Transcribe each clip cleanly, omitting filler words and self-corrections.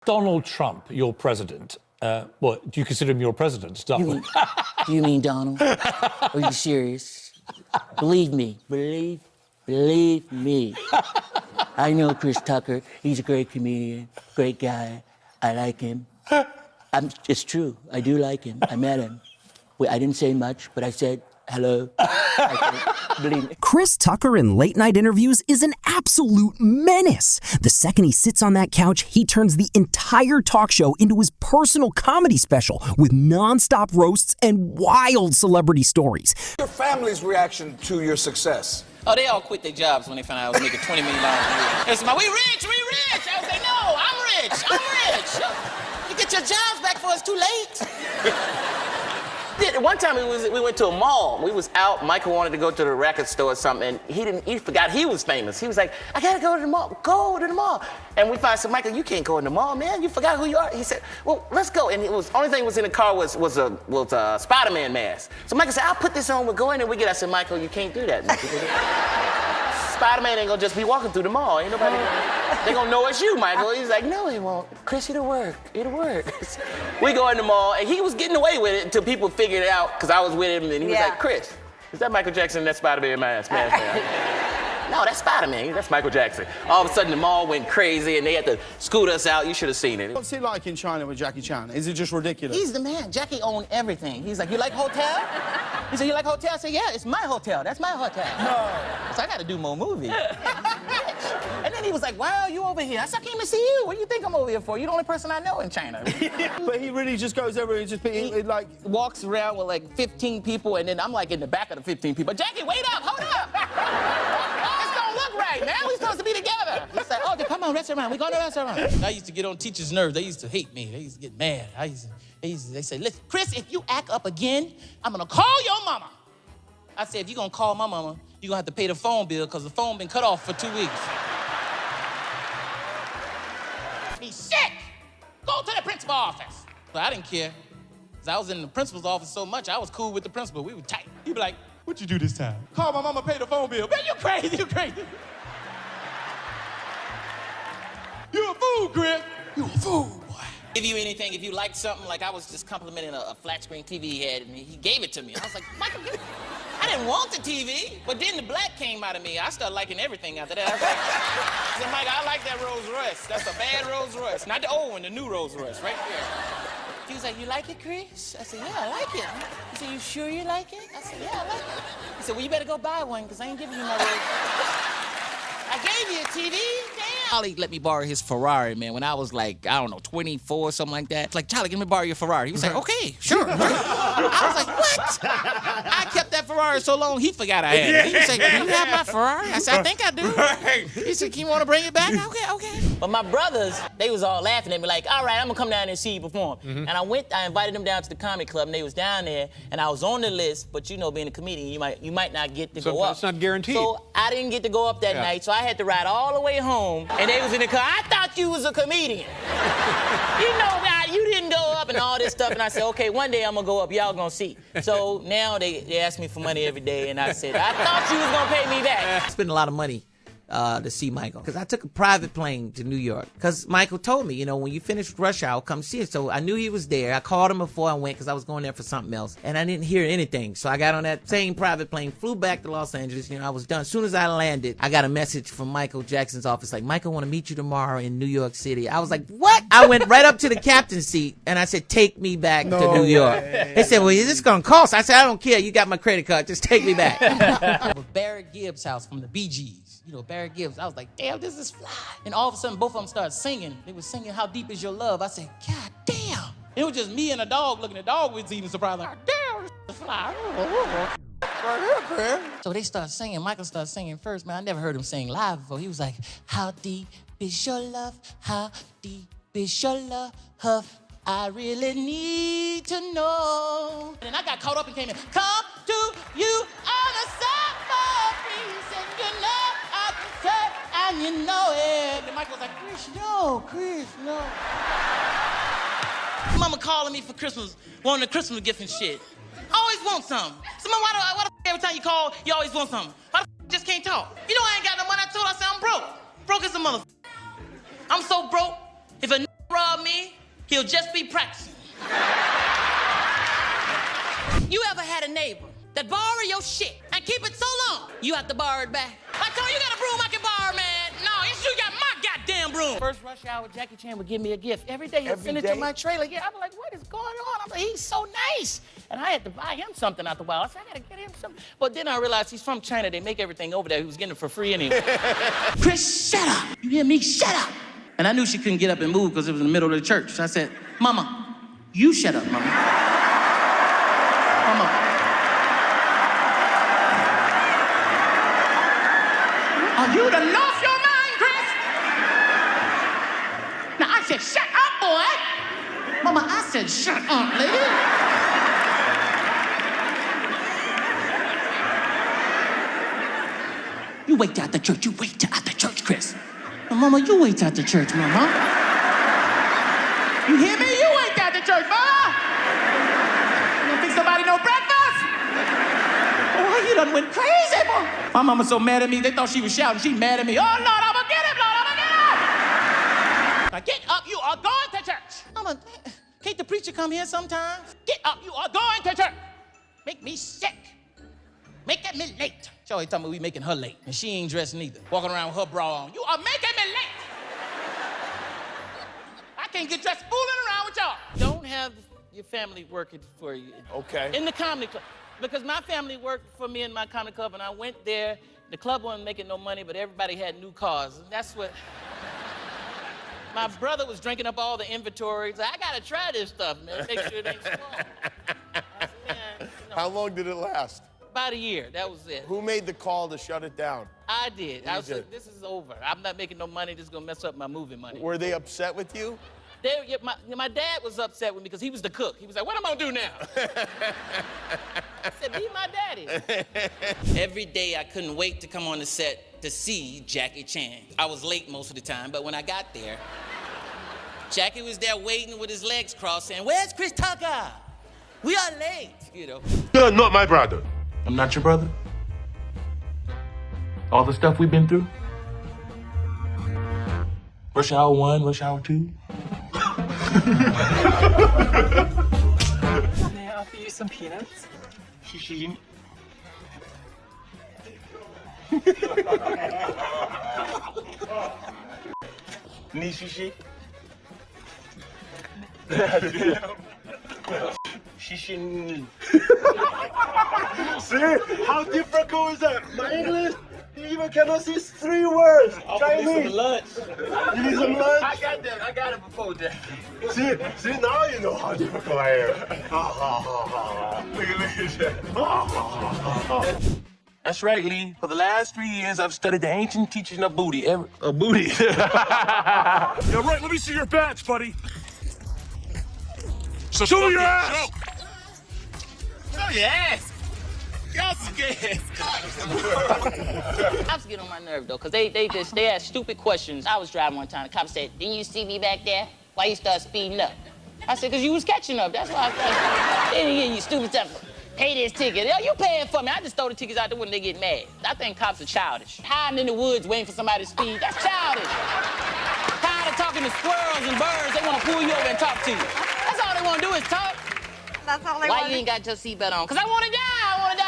Donald Trump your president, what, do you consider him your president to start with? Do you mean Donald? Are you serious? Believe me. Believe me. I know Chris Tucker. He's a great comedian, great guy. I like him. It's true. I do like him. I met him. I didn't say much, but I said hello. Believe me. Chris Tucker in late night interviews is an absolute menace. The second he sits on that couch, he turns the entire talk show into his personal comedy special with nonstop roasts and wild celebrity stories. Your family's reaction to your success? Oh, they all quit their jobs when they found out I was making $20 million a year. It's we rich. I was like, no, I'm rich. You get your jobs back before it's too late. One time we went to a mall. We was out. Michael wanted to go to the record store or something, and he forgot he was famous. He was like, I gotta go to the mall. Go to the mall. And we finally said, Michael, you can't go in the mall, man. You forgot who you are. He said, well, let's go. And it was only thing was in the car was a Spider-Man mask. So Michael said, I'll put this on. We'll go in and we get. I said, Michael, you can't do that. Spider-Man ain't gonna just be walking through the mall. Ain't nobody. They gonna know it's you, Michael. He's like, no, he won't. Chris, it'll work. We go in the mall, and he was getting away with it until people figured it out, because I was with him, and he was like, Chris, is that Michael Jackson? That Spider-Man mask? No, that's Spider-Man. That's Michael Jackson. All of a sudden, the mall went crazy, and they had to scoot us out. You should have seen it. What's it like in China with Jackie Chan? Is it just ridiculous? He's the man. Jackie owned everything. He's like, you like hotel? He said, you like hotel? I said, yeah, it's my hotel. That's my hotel. No. So I got to do more movies. And then he was like, wow, you over here? I said, I came to see you. What do you think I'm over here for? You're the only person I know in China. But he really just goes over and just like walks around with like 15 people, and then I'm like in the back of the 15 people. Jackie, wait up, hold up. It's gonna look right, man. We're supposed to be together. He's like, oh, come on, restaurant. We go to the restaurant. I used to get on teachers' nerves. They used to hate me. They used to get mad. They say, listen, Chris, if you act up again, I'm gonna call your mama. I said, if you're gonna call my mama, you're gonna have to pay the phone bill, because the phone been cut off for 2 weeks. He's sick. Go to the principal's office. But I didn't care, because I was in the principal's office so much, I was cool with the principal. We were tight. He'd be like, what'd you do this time? Call my mama, pay the phone bill. Man, you crazy. You're a fool, Chris. You're a fool, boy. Give you anything, if you liked something, like I was just complimenting a flat screen TV he had, and he gave it to me. I was like, Michael, I didn't want the TV, but then the black came out of me. I started liking everything after that. I said, Michael, I like that Rolls Royce. That's a bad Rolls Royce. Not the old one, the new Rolls Royce, right there. He was like, you like it, Chris? I said, yeah, I like it. He said, you sure you like it? I said, yeah, I like it. He said, well, you better go buy one, because I ain't giving you my Rolls. I gave you a TV, damn. Charlie let me borrow his Ferrari, man, when I was like, I don't know, 24, something like that. It's like, Charlie, let me borrow your Ferrari. He was like, okay, sure. I was like, what? I kept that Ferrari so long, he forgot I had it. He was like, do you have my Ferrari? I said, I think I do. He said, you want to bring it back? Okay. But my brothers, they was all laughing at me like, all right, I'm going to come down there and see you perform. And I invited them down to the comedy club, and they was down there, and I was on the list, but you know, being a comedian, you might not get to go up. It's not guaranteed. So I didn't get to go up that night, so I had to ride all the way home, and they was in the car. I thought you was a comedian. You know, you didn't go up and all this stuff, and I said, okay, one day I'm gonna go up, y'all gonna see. So now they ask me for money every day, and I said, I thought you was gonna pay me back. I spent a lot of money to see Michael, because I took a private plane to New York, because Michael told me, you know, when you finish Rush Hour, come see it. So I knew he was there. I called him before I went, because I was going there for something else, and I didn't hear anything. So I got on that same private plane, flew back to Los Angeles. You know, I was done. As soon as I landed, I got a message from Michael Jackson's office, like, Michael, want to meet you tomorrow in New York City. I was like, what? I went right up to the captain's seat, and I said, take me back to New York. They said, well, is this going to cost? I said, I don't care. You got my credit card. Just take me back. Barrett Gibbs' house from the Bee Gees. You know, Barry Gibbs. I was like, damn, this is fly. And all of a sudden, both of them started singing. They were singing, How Deep Is Your Love? I said, God damn. It was just me and a dog looking. The dog was even surprised, like, damn, this is fly. So they started singing. Michael started singing first, man. I never heard him sing live before. He was like, how deep is your love? How deep is your love? I really need to know. And I got caught up and came in. Come to you on a summer breeze, and you know I can say, and you know it. And Michael was like, Chris, no. Mama calling me for Christmas, wanting a Christmas gift and shit. I always want something. So, Mama, why the every time you call, you always want something? Why the just can't talk? You know I ain't got no money. I told her, I said, I'm broke. Broke as a motherfucker. I'm so broke. If a robbed me, He'll just be practicing. You ever had a neighbor that borrow your shit and keep it so long, you have to borrow it back? I told you, you got a broom I can borrow, man. No, you got my goddamn broom. First rush hour, Jackie Chan would give me a gift. Every day he'll send it to my trailer. Yeah, I'm like, what is going on? I'm like, he's so nice. And I had to buy him something out the while. I said, I gotta get him something. But then I realized he's from China. They make everything over there. He was getting it for free anyway. Chris, shut up. You hear me? Shut up. And I knew she couldn't get up and move because it was in the middle of the church. So I said, Mama, you shut up, Mama. Mama. Are you done lost your mind, Chris? Now I said, shut up, boy. Mama, I said, shut up, lady. You wait till after church. You wait till after church, Chris. Now, Mama, you wait till after church, Mama. You hear me? You wait till after church, Mama. You don't think somebody no breakfast? Boy, you done went crazy, boy. My mama so mad at me, they thought she was shouting. She mad at me. Oh, Lord, I'm gonna get him, Lord, I'm gonna get him. Now get up, you are going to church. Mama, can't the preacher come here sometimes? Get up, you are going to church. Make me sick. Making me late. She always talking about we making her late, and she ain't dressed neither. Walking around with her bra on. You are making me late. I can't get dressed fooling around with y'all. Don't have your family working for you. Okay. In the comedy club. Because my family worked for me in my comedy club, and I went there. The club wasn't making no money, but everybody had new cars. And that's what... My brother was drinking up all the inventory. He's like, I gotta try this stuff, man. Make sure it ain't small. I said, man, you know. How long did it last? About a year, that was it. Who made the call to shut it down? I did. I was did? like, this is over. I'm not making no money. This is gonna mess up my movie money. Were they upset with you? My dad was upset with me because he was the cook. He was like, what am I gonna do now? I said, be my daddy. Every day I couldn't wait to come on the set to see Jackie Chan. I was late most of the time, but when I got there, Jackie was there waiting with his legs crossed saying, where's Chris Tucker? We are late, you know. You're not my brother. I'm not your brother. All the stuff we've been through. Rush hour 1, rush hour 2. May I offer you some peanuts? Shishi. Need shishi? Shishi. See? How difficult is that? My English? You even cannot see 3 words. Chinese. Some lunch. You need some lunch? I got it before that. See, now you know how difficult I am. Look at this. That's right, Lee. For the last 3 years, I've studied the ancient teaching of booty. Booty. Yeah, right. Let me see your badge, buddy. So show me your ass. Show your ass. Y'all scared. Cops get on my nerve though, cause they ask stupid questions. I was driving one time. The cop said, "Didn't you see me back there? Why you start speeding up?" I said, "Cause you was catching up. That's why I started." They didn't get you stupid stuff. Pay this ticket. Yo, you paying for me. I just throw the tickets out the window. They get mad. I think cops are childish. Hiding in the woods waiting for somebody to speed. That's childish. Tired of talking to squirrels and birds. They want to pull you over and talk to you. That's all they want to do is talk. That's all they Why want. you ain't got your seatbelt on? Cause I want to die. I want to die.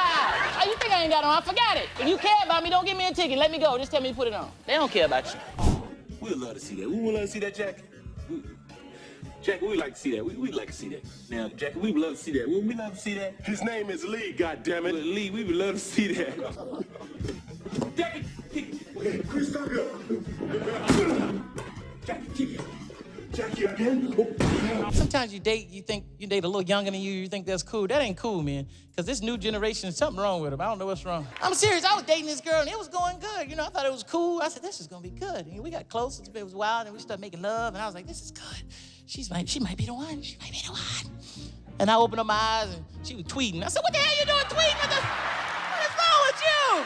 Oh, you think I ain't got it on? I forgot it. If you care about me, don't give me a ticket. Let me go. Just tell me to put it on. They don't care about you. We'd love to see that. We would love to see that, Jack. Jackie, we'd like to see that. We'd like to see that. Now, Jackie, we would love to see that. Would we love to see that? His name is Lee, goddammit. Lee, we would love to see that. Jackie, Chris Tucker. Jackie, Jackie again? Sometimes you date a little younger than you think that's cool. That ain't cool, man. Because this new generation, something wrong with them. I don't know what's wrong. I'm serious. I was dating this girl, and it was going good. You know, I thought it was cool. I said, this is going to be good. And we got close. It was wild, and we started making love, and I was like, this is good. She might be the one. She might be the one. And I opened up my eyes, and she was tweeting. I said, what the hell you doing tweeting? What is wrong with you?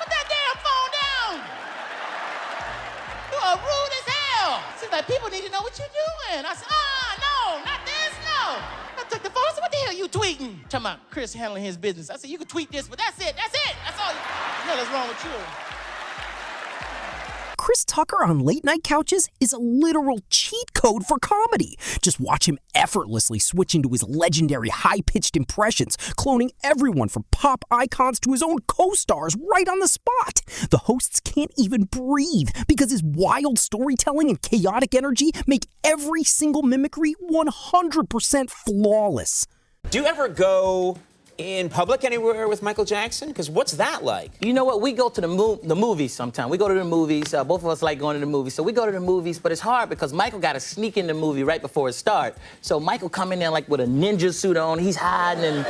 Put that damn phone down. You are rude as hell. She's like, people need to know what you're doing. I said, no, not this, no. I took the phone. I said, what the hell you tweeting? Talking about Chris handling his business. I said, you can tweet this, but that's it. That's all. What the hell is wrong with you? Chris Tucker on late night couches is a literal cheat code for comedy. Just watch him effortlessly switch into his legendary high-pitched impressions, cloning everyone from pop icons to his own co-stars right on the spot. The hosts can't even breathe because his wild storytelling and chaotic energy make every single mimicry 100% flawless. Do you ever go in public anywhere with Michael Jackson? Because what's that like? You know what? We go to the movies sometimes. We go to the movies. Both of us like going to the movies. So we go to the movies, but it's hard because Michael got to sneak in the movie right before it starts. So Michael come in there like with a ninja suit on. He's hiding and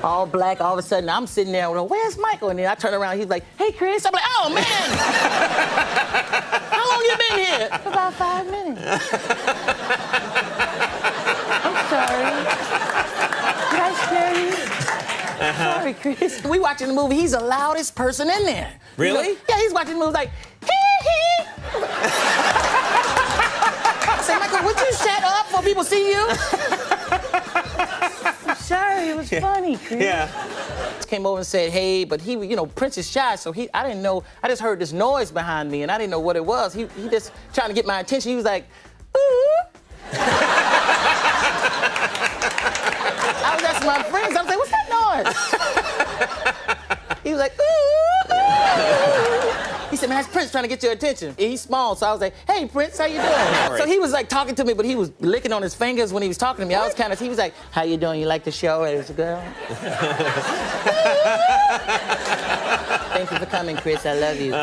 all black. All of a sudden, I'm sitting there, where's Michael? And then I turn around, he's like, hey, Chris. I'm like, oh, man. How long you been here? About 5 minutes. I'm sorry. Did I scare you? Sorry, Chris. We watching the movie. He's the loudest person in there. Really? He's watching the movie like, hee. I said, Michael, would you shut up before people see you? I'm sorry. It was funny, Chris. Yeah. Came over and said, hey, but he, Prince is shy, so I didn't know. I just heard this noise behind me, and I didn't know what it was. He just trying to get my attention. He was like, ooh. I was asking my friends. I was like, what's that noise? He was like, ooh. He said, man, that's Prince trying to get your attention. He's small, so I was like, hey, Prince, how you doing? So he was like talking to me, but he was licking on his fingers when he was talking to me. I was he was like, how you doing? You like the show as a girl? Thank you for coming, Chris. I love you.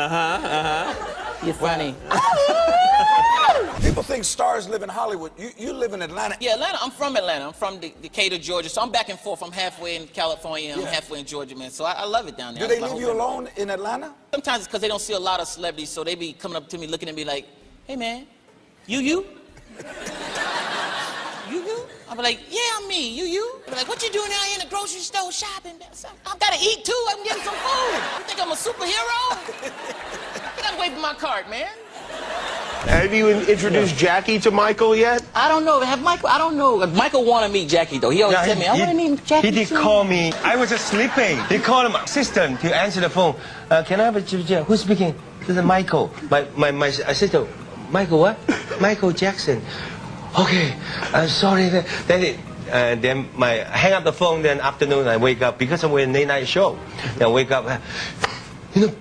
You're funny. People think stars live in Hollywood. You live in Atlanta. Yeah, Atlanta. I'm from Atlanta. I'm from Decatur, Georgia. So I'm back and forth. I'm halfway in California. I'm halfway in Georgia, man. So I love it down there. Do they leave you alone in Atlanta? Sometimes it's because they don't see a lot of celebrities, so they be coming up to me, looking at me like, hey, man, you? You? I'll be like, yeah, I'm me. You? They'll be like, what you doing out here in the grocery store shopping? I gotta eat, too. I'm getting some food. You think I'm a superhero? Get away from my cart, man. Have you introduced Jackie to Michael yet? I don't know. I don't know. Michael wanted to meet Jackie, though. He always said me, I want to meet Jackie. He did call me. I was just sleeping. He called my assistant to answer the phone. Can I have a who's speaking? This is Michael. My assistant. Michael what? Michael Jackson. Okay. Sorry. Then I hang up the phone. Then afternoon I wake up because I'm in a late night show. Then I wake up.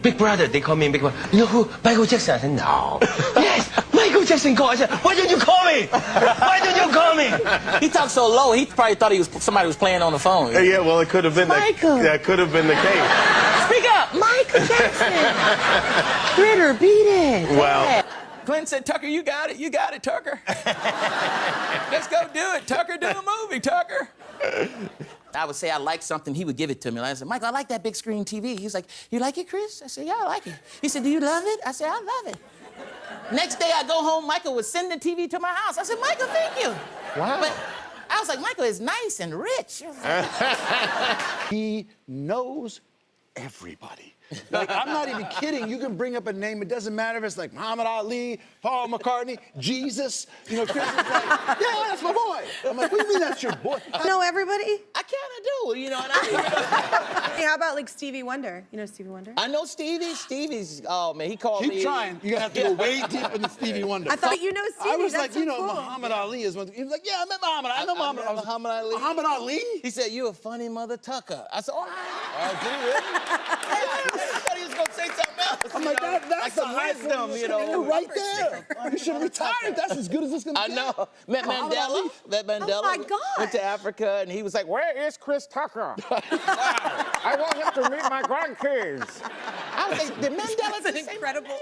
Big Brother, they call me Big Brother. You know who? Michael Jackson. I said, no. Yes, Michael Jackson called. I said, why didn't you call me? Why didn't you call me? He talked so low, he probably thought somebody was playing on the phone. Yeah, well, it could have been Michael. That could have been the case. Speak up, Michael Jackson. Critter, beat it. Well. Yeah. Glenn said, Tucker, you got it, Tucker. Let's go do it, Tucker. Do a movie, Tucker. I would say I like something, he would give it to me. I said, Michael, I like that big screen TV. He was like, you like it, Chris? I said, yeah, I like it. He said, do you love it? I said, I love it. Next day I go home, Michael would send the TV to my house. I said, Michael, thank you. Wow. But I was like, Michael is nice and rich. He knows everybody. Like, I'm not even kidding. You can bring up a name. It doesn't matter if it's like Muhammad Ali, Paul McCartney, Jesus. Chris is like, yeah, that's my boy. I'm like, what do you mean that's your boy? You know everybody? I kind of do, and I Hey, how about like Stevie Wonder? You know Stevie Wonder? I know Stevie. Stevie's, oh man, he called me. Keep trying. You're going to have to go way deep into Stevie Wonder. I thought you know Stevie. I was That's like, so cool. Muhammad Ali is one. He was like, yeah, I met Muhammad. I know Muhammad. I was Muhammad Ali. Muhammad Ali? He said, you a funny mother Tucker. I said, oh, Oh, did he really? I thought he was going to say something else. I'm like, that's the wisdom, You're right there. You should have retired. That's as good as it's going to I get. know. Met Mandela. Oh, my God. Went to Africa, and he was like, where is Chris Tucker? I want him to meet my grandkids. I was like, did Mandela That's incredible.